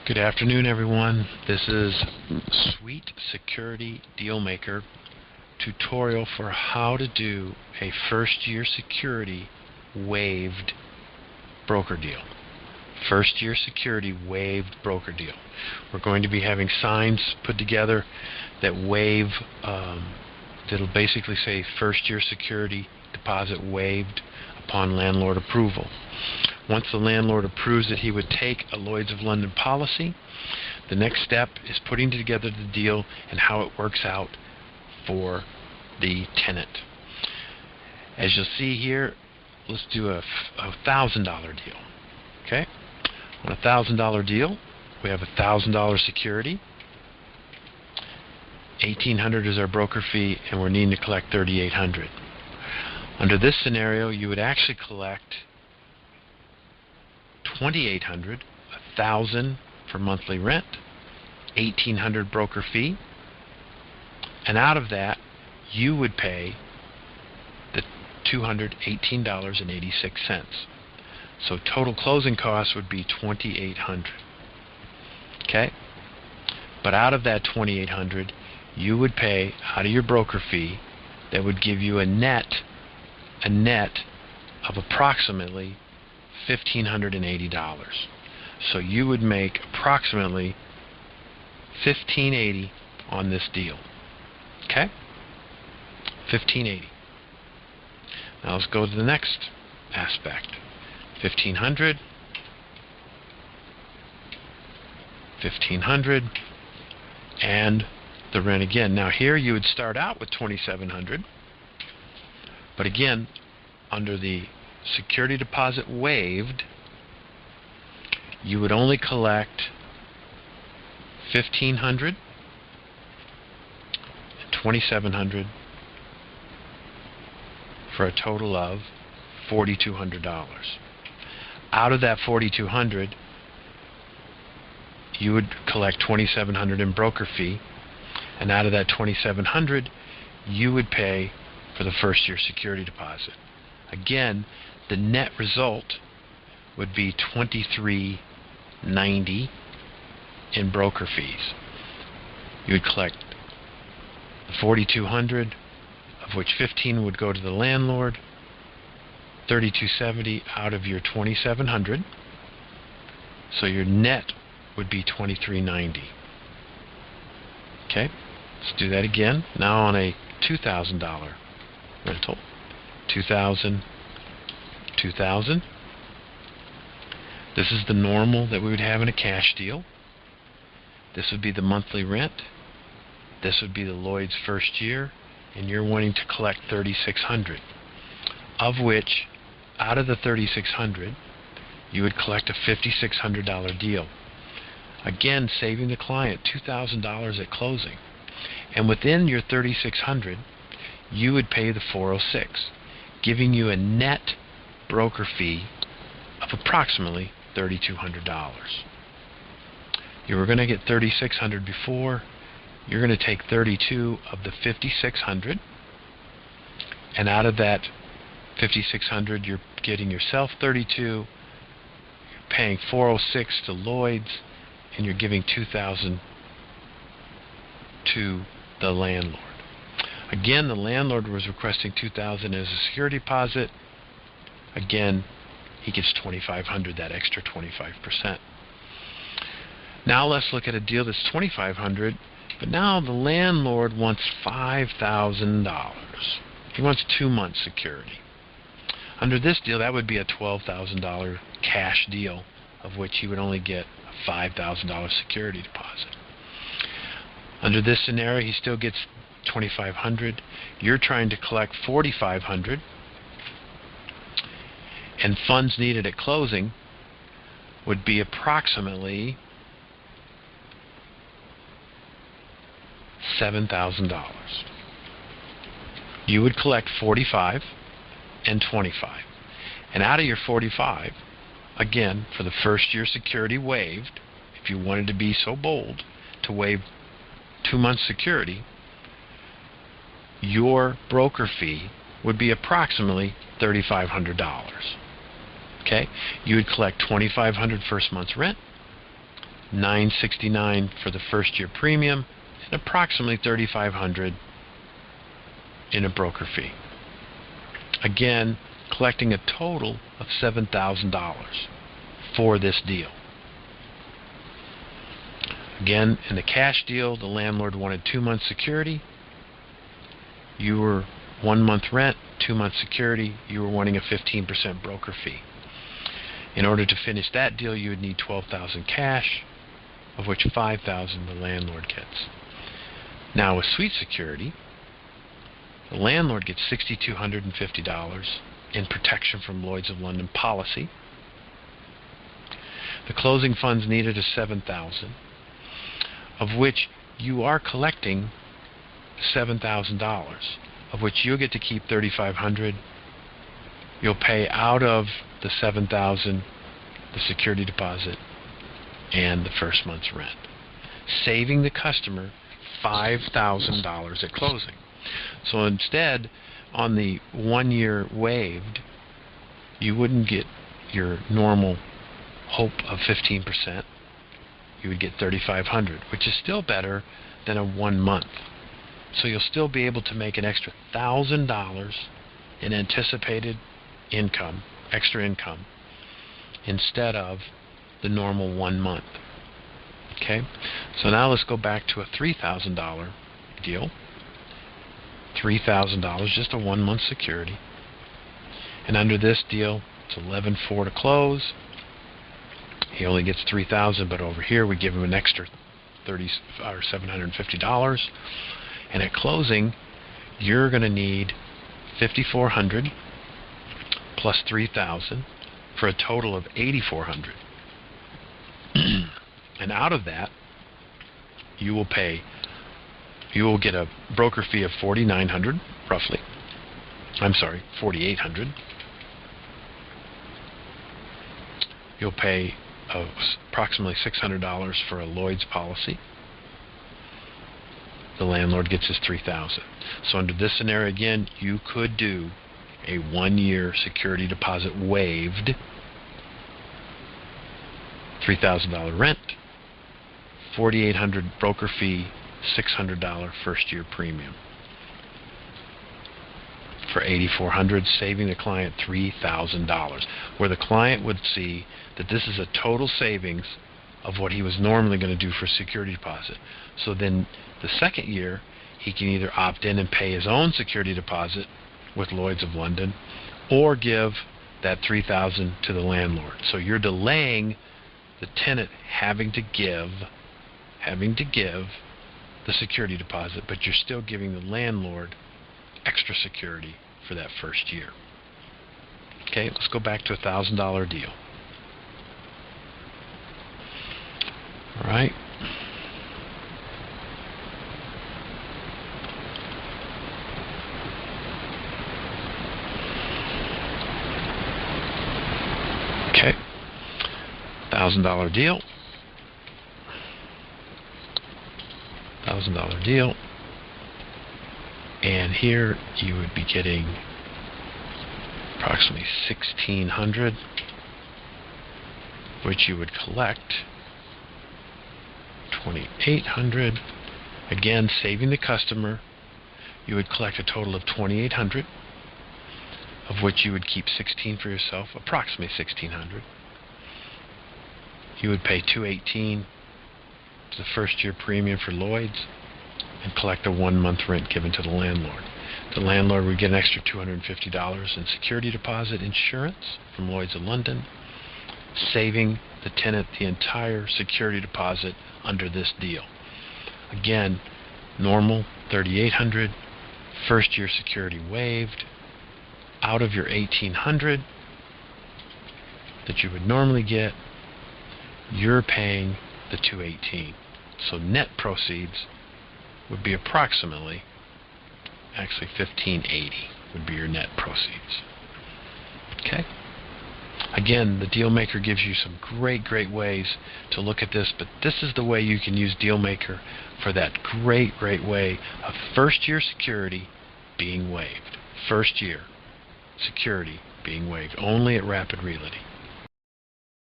Good afternoon, everyone. This is Suite Security Dealmaker tutorial for how to do a first-year security waived broker deal. First-year security waived broker deal. We're going to be having signs put together that waive, that'll basically say first-year security deposit waived upon landlord approval. Once the landlord approves that he would take a Lloyds of London policy, the next step is putting together the deal and how it works out for the tenant. As you'll see here, let's do a $1,000 deal. Okay? On a $1,000 deal, we have $1,000 security, $1,800 is our broker fee, and we're needing to collect $3,800. Under this scenario, you would actually collect $2,800, $1,000 for monthly rent, $1,800 broker fee, and out of that you would pay the $218.86. So total closing costs would be $2,800. Okay? But out of that $2,800, you would pay out of your broker fee that would give you a net of approximately $1,580. So you would make approximately $1,580 on this deal. Okay? $1,580. Now let's go to the next aspect. $1,500, $1,500, and the rent again. Now here you would start out with $2,700, but again, under the security deposit waived, you would only collect $1,500 and $2,700 for a total of $4,200. Out of that $4,200, you would collect $2,700 in broker fee, and out of that $2,700, you would pay for the first year security deposit. Again, the net result would be $2,390 in broker fees. You would collect $4,200, of which $1,500 would go to the landlord, $3,270 out of your $2,700. So your net would be $2,390. Okay, let's do that again. Now on a $2,000 rental. $2,000, $2,000. This is the normal that we would have in a cash deal. This would be the monthly rent. This would be the Lloyd's first year, and you're wanting to collect $3,600, of which out of the $3,600 you would collect a $5,600 deal. Again, saving the client $2,000 at closing. And within your $3,600, you would pay the $406, giving you a net broker fee of approximately $3,200. You were going to get $3,600 before. You're going to take $32 of the $5,600, and out of that $5,600, you're getting yourself $32. You're paying $406 to Lloyd's, and you're giving $2,000 to the landlord. Again, the landlord was requesting $2,000 as a security deposit. Again, he gets $2,500, that extra 25%. Now let's look at a deal that's $2,500, but now the landlord wants $5,000. He wants 2 months security. Under this deal, that would be a $12,000 cash deal, of which he would only get a $5,000 security deposit. Under this scenario, he still gets $2,500. You're trying to collect $4,500, and funds needed at closing would be approximately $7,000. You would collect $45 and $25, and out of your $45, again, for the first year security waived, if you wanted to be so bold to waive 2 months security, your broker fee would be approximately $3,500. Okay, you would collect $2,500 first month's rent, $969 for the first year premium, and approximately $3,500 in a broker fee. Again, collecting a total of $7,000 for this deal. Again, in the cash deal, the landlord wanted 2 months security. You were 1 month rent, 2 months security. You were wanting a 15% broker fee. In order to finish that deal, you would need $12,000 cash, of which $5,000 the landlord gets. Now with suite security, the landlord gets $6,250 in protection from Lloyds of London policy. The closing funds needed is $7,000, of which you are collecting $7,000, of which you'll get to keep $3,500. You'll pay out of the $7,000 the security deposit and the first month's rent, saving the customer $5,000 at closing. So instead, on the 1 year waived, you wouldn't get your normal hope of 15%. You would get $3,500, which is still better than a 1 month. So you'll still be able to make an extra $1,000 in anticipated income, extra income, instead of the normal 1 month. Okay, so now let's go back to a $3,000 deal. $3,000, just a 1 month security. And under this deal, it's $11,400 to close. He only gets $3,000, but over here we give him an extra $750. And at closing, you're going to need $5,400 plus $3,000 for a total of $8,400. And out of that, you will get a broker fee of $4,900 roughly. I'm sorry, $4,800. You'll pay approximately $600 for a Lloyds policy. The landlord gets his $3,000. So under this scenario, again, you could do a 1 year security deposit waived, $3,000 rent, $4,800 broker fee, $600 first year premium for $8,400, saving the client $3,000, where the client would see that this is a total savings of what he was normally going to do for security deposit. So then the second year, he can either opt in and pay his own security deposit with Lloyds of London, or give that $3,000 to the landlord. So you're delaying the tenant having to give the security deposit, but you're still giving the landlord extra security for that first year. Okay, let's go back to a $1,000 deal. All right. Okay, $1,000 deal. $1,000 deal, and here you would be getting approximately $1,600, which you would collect $2,800. Again, saving the customer, you would collect a total of $2,800, of which you would keep $1,600 for yourself, approximately $1,600. You would pay $218 the first year premium for Lloyds, and collect a 1 month rent given to the landlord. The landlord would get an extra $250 in security deposit insurance from Lloyds of London, saving the tenant the entire security deposit under this deal. Again, normal $3,800, first year security waived. Out of your $1,800 that you would normally get, you're paying the $218. So net proceeds would be approximately, actually $1,580 would be your net proceeds. Okay? Again, the Dealmaker gives you some great ways to look at this, but this is the way you can use Dealmaker for that great way of first year security being waived. First year security being waived only at Rapid Realty.